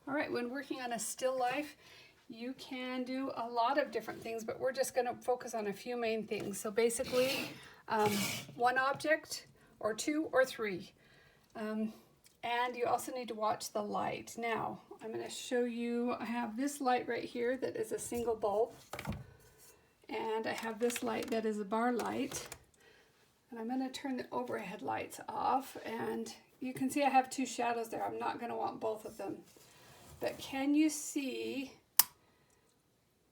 All right, when working on a still life, you can do a lot of different things, but we're just going to focus on a few main things. So basically, one object or two or three. And you also need to watch the light. Now, I'm going to show you, I have this light right here that is a single bulb. And I have this light that is a bar light. And I'm going to turn the overhead lights off. And you can see I have two shadows there. I'm not going to want both of them. But can you see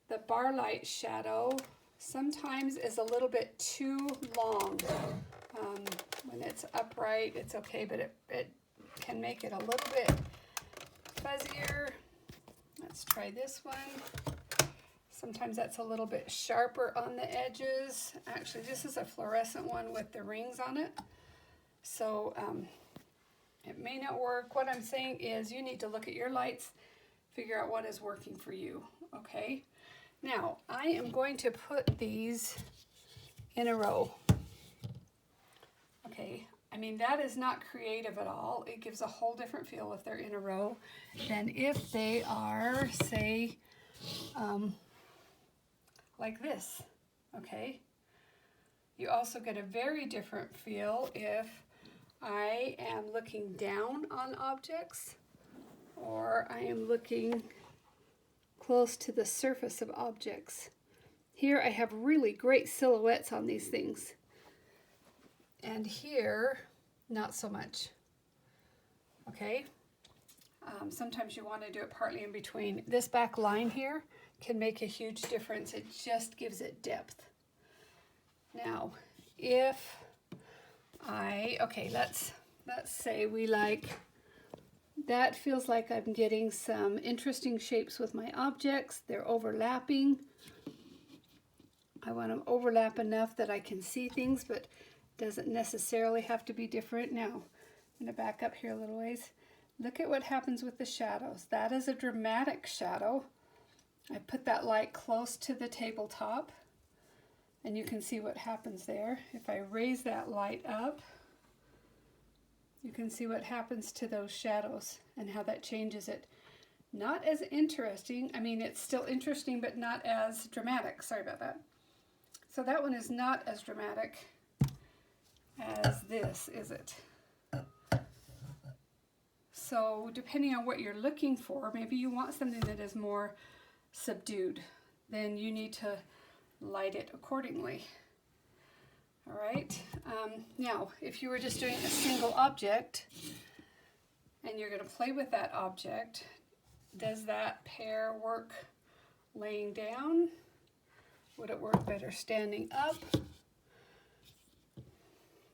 the bar light shadow sometimes is a little bit too long? When it's upright, it's okay, but it can make it a little bit fuzzier. Let's try this one. Sometimes that's a little bit sharper on the edges. Actually, this is a fluorescent one with the rings on it. So it may not work. What I'm saying is you need to look at your lights, figure out what is working for you, okay? Now, I am going to put these in a row. Okay, I mean, that is not creative at all. It gives a whole different feel if they're in a row than if they are, say, like this, okay? You also get a very different feel if I am looking down on objects or I am looking close to the surface of objects. Here I have really great silhouettes on these things. And here, not so much, okay? Sometimes you want to do it partly in between. This back line here can make a huge difference. It just gives it depth. Now, if let's say we like, that feels like I'm getting some interesting shapes with my objects. They're overlapping. I want them overlap enough that I can see things, but doesn't necessarily have to be different. Now, I'm going to back up here a little ways. Look at what happens with the shadows. That is a dramatic shadow. I put that light close to the tabletop, and you can see what happens there. If I raise that light up, you can see what happens to those shadows and how that changes it. Not as interesting. I mean, it's still interesting, but not as dramatic. Sorry about that. So that one is not as dramatic as this, is it? So depending on what you're looking for, maybe you want something that is more subdued, then you need to light it accordingly. All right, now if you were just doing a single object and you're going to play with that object, does that pair work laying down? Would it work better standing up?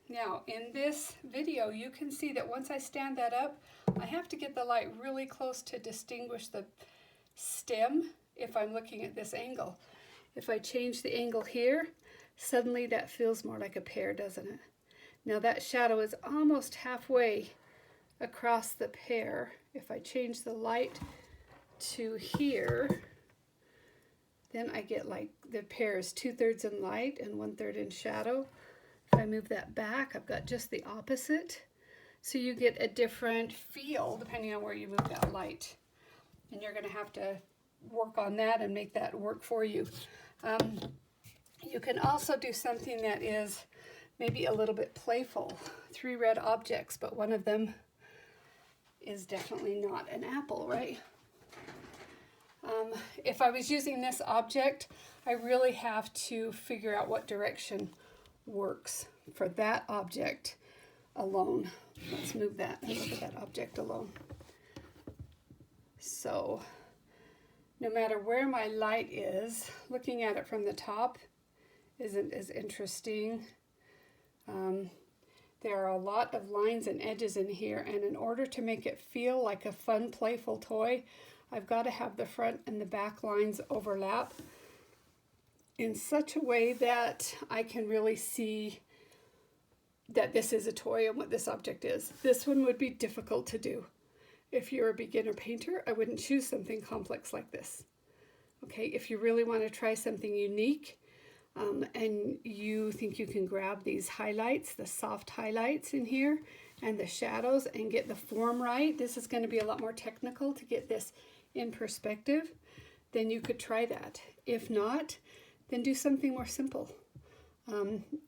Now in this video you can see that once I stand that up, I have to get the light really close to distinguish the stem if I'm looking at this angle. If I change the angle here, suddenly that feels more like a pear, doesn't it? Now that shadow is almost halfway across the pear. If I change the light to here, then I get like the pear is 2/3 in light and 1/3 in shadow. If I move that back, I've got just the opposite. So you get a different feel depending on where you move that light. And you're going to have to work on that and make that work for you. You can also do something that is maybe a little bit playful. 3 red objects, but one of them is definitely not an apple, right? If I was using this object, I really have to figure out what direction works for that object alone. Let's move that and look at that object alone. So no matter where my light is, looking at it from the top isn't as interesting. There are a lot of lines and edges in here, and in order to make it feel like a fun, playful toy, I've got to have the front and the back lines overlap in such a way that I can really see that this is a toy and what this object is. This one would be difficult to do. If you're a beginner painter, I wouldn't choose something complex like this. Okay, if you really want to try something unique, and you think you can grab these highlights, the soft highlights in here, and the shadows and get the form right, this is going to be a lot more technical to get this in perspective, then you could try that. If not, then do something more simple.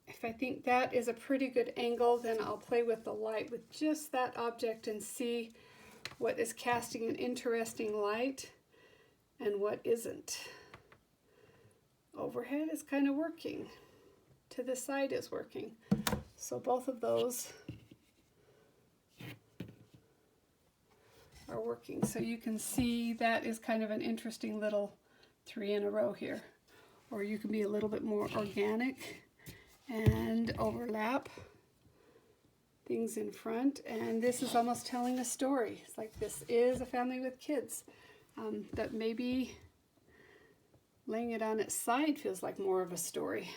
If I think that is a pretty good angle, then I'll play with the light with just that object and see what is casting an interesting light and what isn't. Overhead is kind of working. To the side is working. So both of those are working. So you can see that is kind of an interesting little 3 in a row here. Or you can be a little bit more organic and overlap things in front. And this is almost telling a story. It's like this is a family with kids. That maybe laying it on its side feels like more of a story.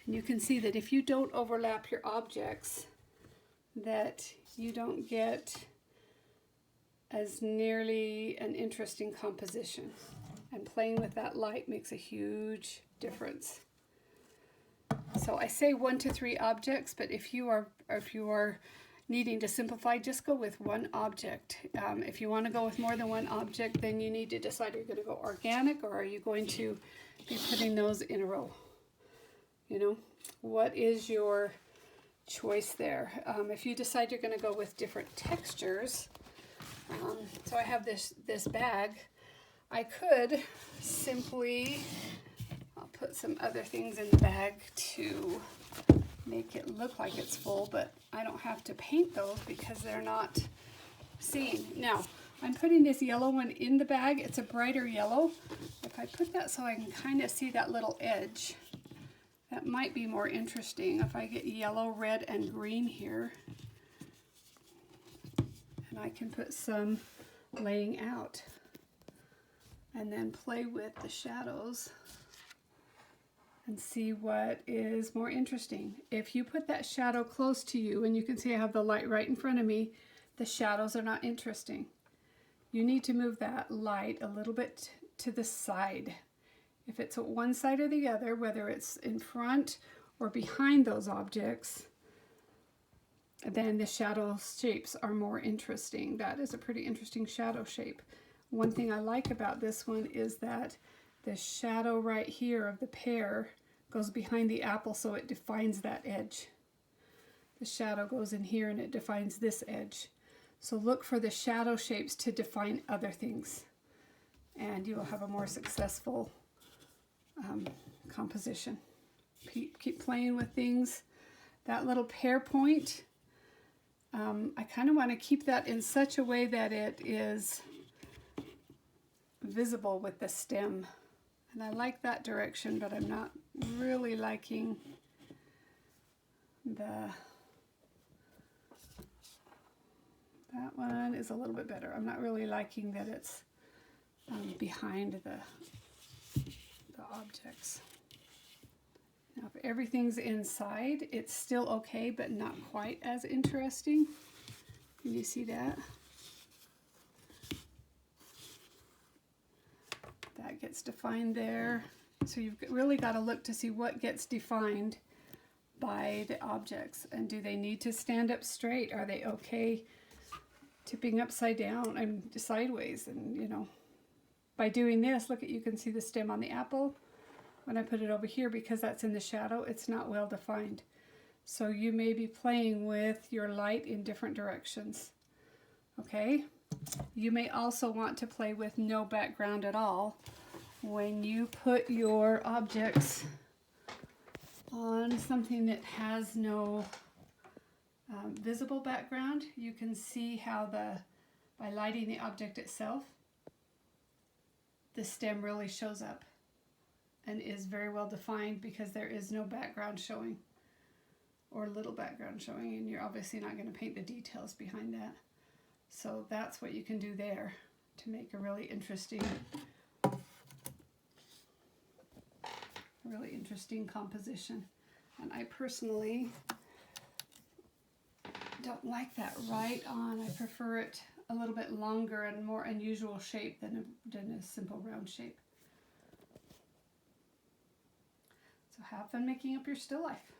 And you can see that if you don't overlap your objects, that you don't get as nearly an interesting composition. And playing with that light makes a huge difference. So I say 1 to 3 objects, but if you are needing to simplify, just go with 1 object. If you want to go with more than 1 object, then you need to decide, are you going to go organic or are you going to be putting those in a row? You know, what is your choice there? If you decide you're going to go with different textures, so I have this bag, I could simply, I'll put some other things in the bag to make it look like it's full, but I don't have to paint those because they're not seen. Now, I'm putting this yellow one in the bag. It's a brighter yellow. If I put that so I can kind of see that little edge, that might be more interesting. If I get yellow, red, and green here, and I can put some laying out and then play with the shadows and see what is more interesting. If you put that shadow close to you, and you can see I have the light right in front of me, the shadows are not interesting. You need to move that light a little bit to the side. If it's at one side or the other, whether it's in front or behind those objects, then the shadow shapes are more interesting. That is a pretty interesting shadow shape. One thing I like about this one is that the shadow right here of the pear goes behind the apple, so it defines that edge. The shadow goes in here and it defines this edge. So look for the shadow shapes to define other things, and you will have a more successful composition. Keep playing with things. That little pear point, I kind of want to keep that in such a way that it is visible with the stem. And I like that direction, but I'm not really liking that one is a little bit better. I'm not really liking that it's behind the objects. Now, if everything's inside, it's still okay, but not quite as interesting. Can you see that? That gets defined there. So you've really got to look to see what gets defined by the objects, and do they need to stand up straight? Are they okay tipping upside down and sideways? And you know, by doing this, look at, you can see the stem on the apple. When I put it over here, because that's in the shadow, it's not well defined. So you may be playing with your light in different directions. Okay, you may also want to play with no background at all. When you put your objects on something that has no visible background, you can see how by lighting the object itself, the stem really shows up and is very well defined because there is no background showing or little background showing, and you're obviously not going to paint the details behind that. So that's what you can do there to make a really interesting composition. And I personally don't like that right on. I prefer it a little bit longer and more unusual shape than a simple round shape. So have fun making up your still life.